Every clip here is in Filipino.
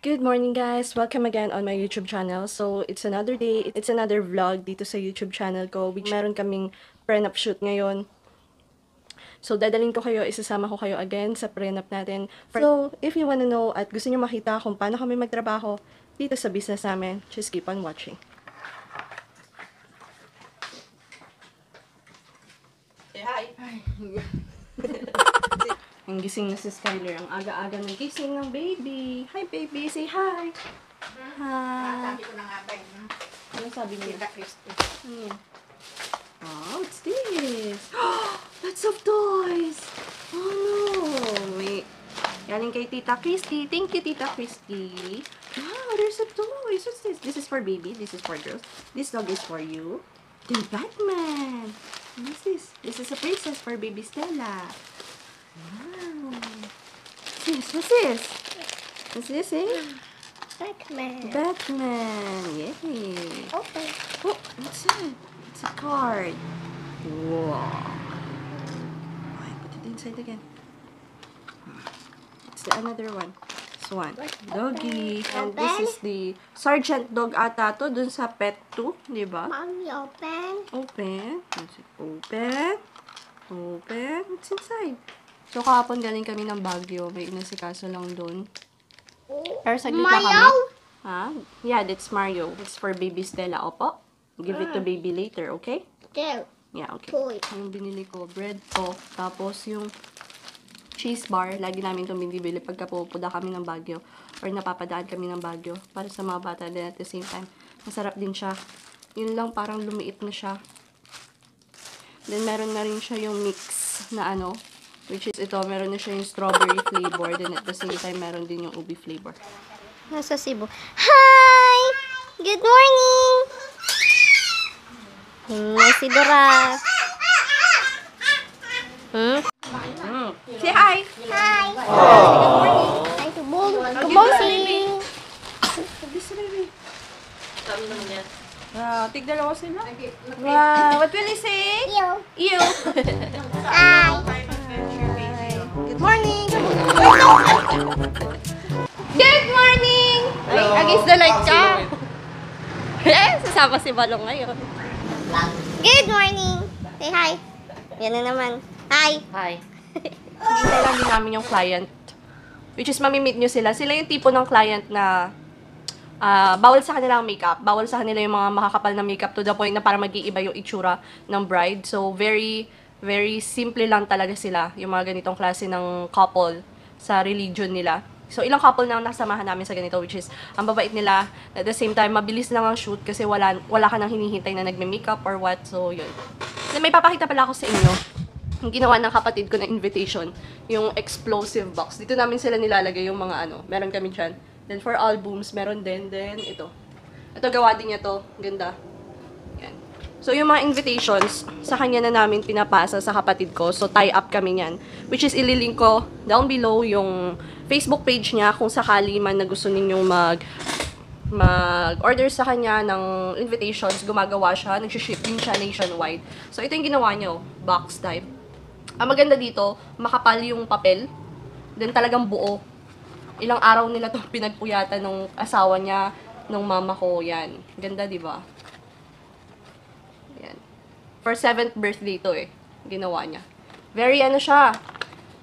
Good morning guys! Welcome again on my YouTube channel. So, it's another day, it's another vlog dito sa YouTube channel ko. Meron kaming prenup shoot ngayon. So, dadalhin ko kayo, isasama ko kayo again sa prenup natin. So, if you wanna know at gusto niyo makita kung paano kami magtrabaho dito sa business namin, just keep on watching. Say hi! Ang gising na si Skyler. Ang aga-aga ng gising ng baby. Hi, baby. Say hi. Hi. Sabi ko na nga ba yun. Ano sabi niya? Tita Christy. Oh, what's this? Lots of toys. Oh, no. Wait. Galing kay Tita Christy. Thank you, Tita Christy. Wow, there's a toys. What's this? This is for baby. This is for girls. This dog is for you. The Batman. What's this? This is a princess for baby Stella. Wow. What's this? What's this, eh? Batman. Batman. Yay. Okay. Oh, what's that? It's a card. Wow. Okay, put it inside again. It's another one. This one. Doggy. And this is the Sergeant Dog ata to dun sa Pet 2, di ba? Mommy, open. Open. Open. Open. What's inside? So, kahapon galing kami ng Baguio. May inasikaso lang doon. Pero saglit lang kami. Ha? Yeah, that's Mario. It's for baby Stella. Opo. Give it to baby later, okay? There. Yeah, okay. Toy. Yung binili ko, bread to. Tapos yung cheese bar. Lagi namin itong binibili pagka pupunta kami ng Baguio. Or napapadaan kami ng Baguio. Para sa mga bata din at the same time. Masarap din siya. Yun lang, parang lumiit na siya. Then, meron na rin siya yung mix na ano. Which is ito, meron na siya yung strawberry flavor. Then at the same time, meron din yung ubi flavor. Nasa Cebu. Hi! Good morning! Si Dora. Say hi! Hi! Good morning! Hi to Bong. Kumbosing! Wow, tigdalawa sila. Wow, what will he say? You. You. Hi! Good morning! Good morning! Ay, against the light ka. Sasama si Balong ngayon. Good morning! Say hi! Yan na naman. Hi! Hi. Hintay lang din namin yung client. Which is, mamimit nyo sila. Sila yung tipo ng client na bawal sa kanila ang makeup. Bawal sa kanila yung mga makakapal na makeup to the point na para mag-iiba yung itsura ng bride. So, very simple lang talaga sila. Yung mga ganitong klase ng couple sa religion nila. So, ilang couple na nasamahan namin sa ganito, which is, ang babait nila. At the same time, mabilis lang ang shoot kasi wala ka nang hinihintay na nagme-makeup or what. So, yun. Then, may papakita pala ako sa inyo. Yung ginawa ng kapatid ko na invitation. Yung explosive box. Dito namin sila nilalagay yung mga ano. Meron kami dyan. Then, for albums, meron din. Then, ito. Ito, gawa din niya to. Ganda. Yan. So, yung mga invitations, sa kanya na namin pinapasa sa kapatid ko. So, tie up kami niyan. Which is, ililink ko down below yung Facebook page niya kung sakali man na gusto ninyong mag-order sa kanya ng invitations, gumagawa siya, nag-ship din siya nationwide. So, ito yung ginawa niya, box type. Ang maganda dito, makapal yung papel, then talagang buo. Ilang araw nila to pinagpuyatan ng asawa niya, ng mama ko, yan. Ganda, di ba? Yan. For 7th birthday to ginawa niya. Very ano siya,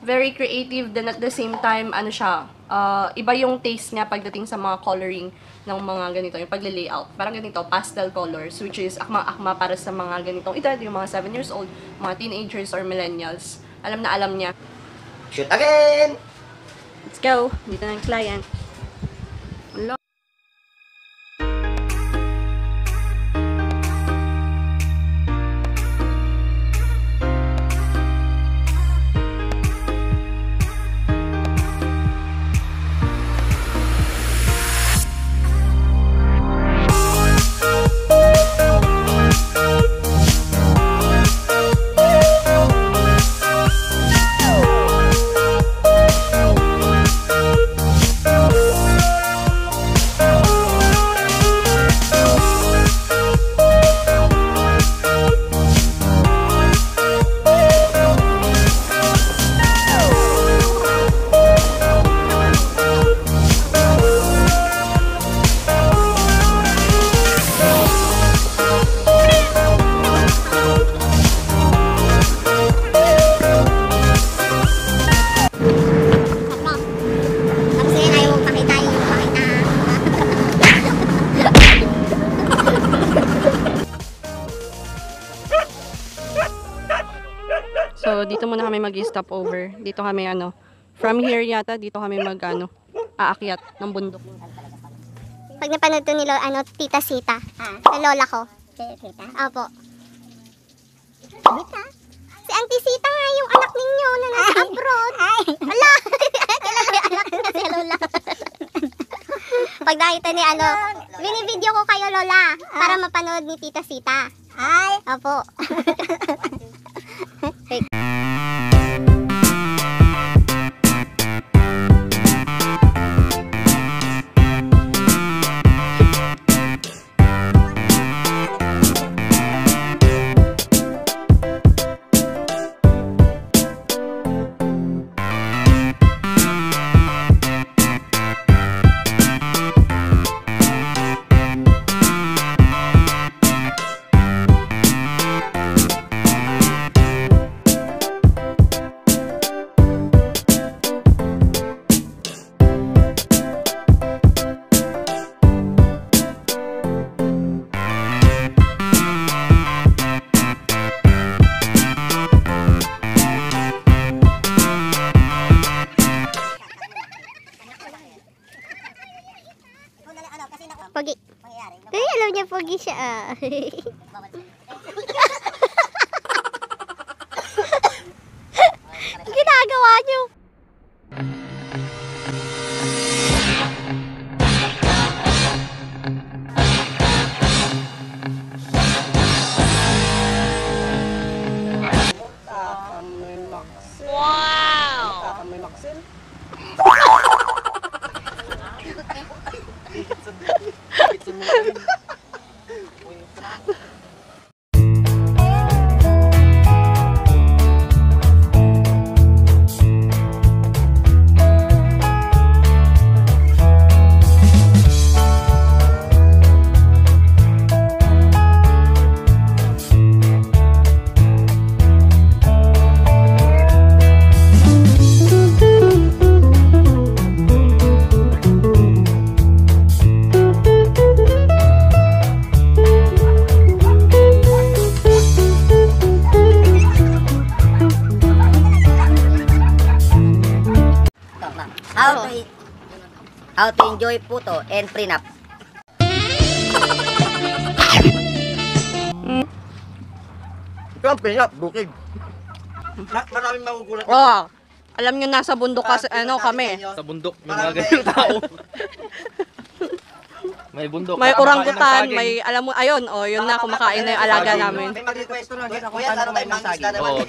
very creative, then at the same time, ano siya, iba yung taste niya pagdating sa mga coloring ng mga ganito, yung pagle-layout. Parang ganito, pastel colors, which is akma-akma para sa mga ganitong edad, yung mga 7 years old, mga teenagers or millennials. Alam na alam niya. Shoot again! Let's go! Dito na yung client. Hello. So, dito muna kami mag-stop over. Dito kami from here yata, dito kami aakyat ng bundok. Pag napanood to ni Tita Sita, na lola ko. Sita? Opo. Sita? Si Auntie Sita nga yung anak ninyo na nasa abroad. Ala! Kailan yung anak niya si lola? Pag nakita ni binibideo ko kayo lola, para mapanood ni Tita Sita. Ay! Opo. Pogi. Ay, alam niya pogi siya. Ginagawa niyo. How to enjoy puto and prenup. Ito ang pinap, bukid. Maraming magugulat. Oh, alam nyo nasa bundok kasi kami. Sa bundok, may mga ganyang tao. May bundok. May orangutan, may alam mo, ayun, yun na, kumakain na yung alaga namin. May mag-request na dito kung paano kumain ng saging. Oo.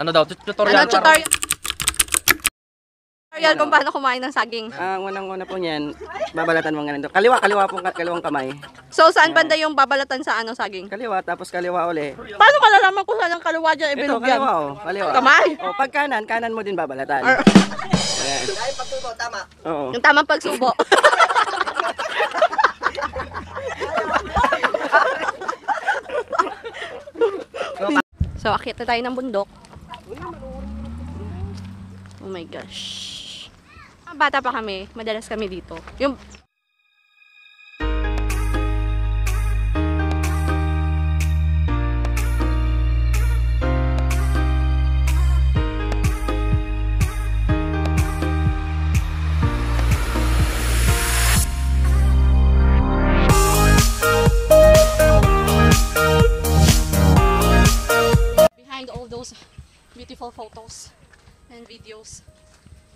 Ano daw? Tutorial. Tutorial kung paano kumain ng saging. Ang unang-una po niyan, babalatan mo nga nito. Kaliwa pong kaliwang kamay. So, saan banda yung babalatan sa saging? Kaliwa, tapos kaliwa uli. Paano malalaman kung saan ang kaliwa dyan, Ito, ibilog yan? kaliwa kaliwa. Kamay? Pag kanan mo din babalatan. Ayan. Dahil pagtuto, tama. Oo. Yung tamang pagsubo. So, akyat na tayo ng bundok. Oh my gosh. Bata pa kami, madalas kami dito. Yung behind all those beautiful photos and videos.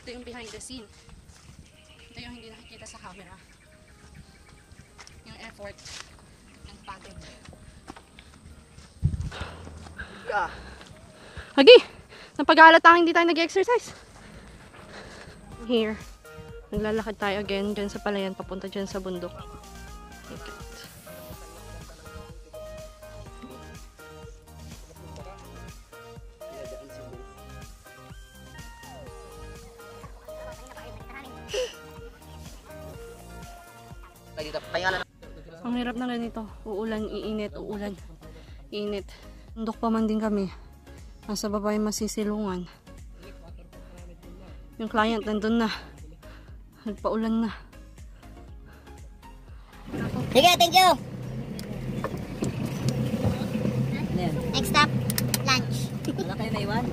Ito yung behind the scene. Ito yung hindi nakikita sa camera. Yung effort and pagod. Hagi! Napag-aalata hindi tayo nag-exercise. Here. Naglalakad tayo again dyan sa palayan papunta dyan sa bundok. Okay. Ang hirap na ganito. Uulan, iinit, uulan, init. Bundok pa man din kami. Nasa baba yung masisilungan. Yung client nandun na. Nagpaulan na. Sige, thank you. Next stop, lunch. Wala kayo na naiwan?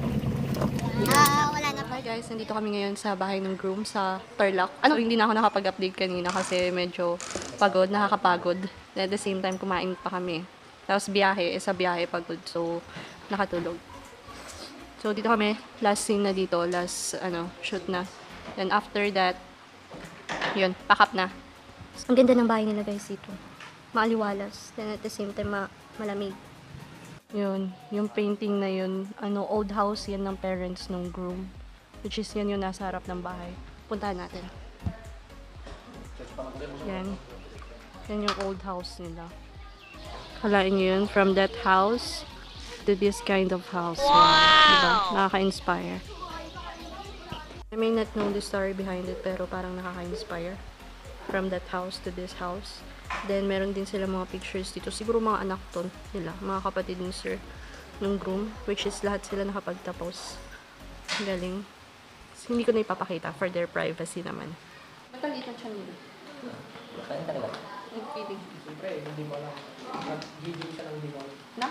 Wala na po. Hi guys, nandito kami ngayon sa bahay ng groom sa Tarlac. Hindi na ako nakapag-update kanina kasi medyo pagod, nakakapagod. At the same time, kumain pa kami. Tapos biyahe, sa biyahe pagod. So, nakatulog. So, dito kami, last scene na dito, last, shoot na. Then after that, yun, pack up na. Ang ganda ng bahay nila guys dito. Maaliwalas. Then at the same time, malamig. Yun, yung painting na yun, old house yan ng parents ng groom. Which is yan yung nasa harap ng bahay. Puntahan natin. Yan. Yan yung old house nila. Kalain nyo yun, from that house to this kind of house. Wow! Diba? Nakaka-inspire. I may not know the story behind it, pero parang nakaka-inspire. From that house to this house. Then, meron din sila mga pictures dito. Siguro mga anak to nila. Mga kapatid ni sir ng groom. Which is lahat sila nakapagtapos. Galing. Hindi ko na ipapakita for their privacy naman. Matalit na siya nila. Ang feeling. Siyempre, hindi mo alam. Nag-gigil siya ng hindi mo alam. Na?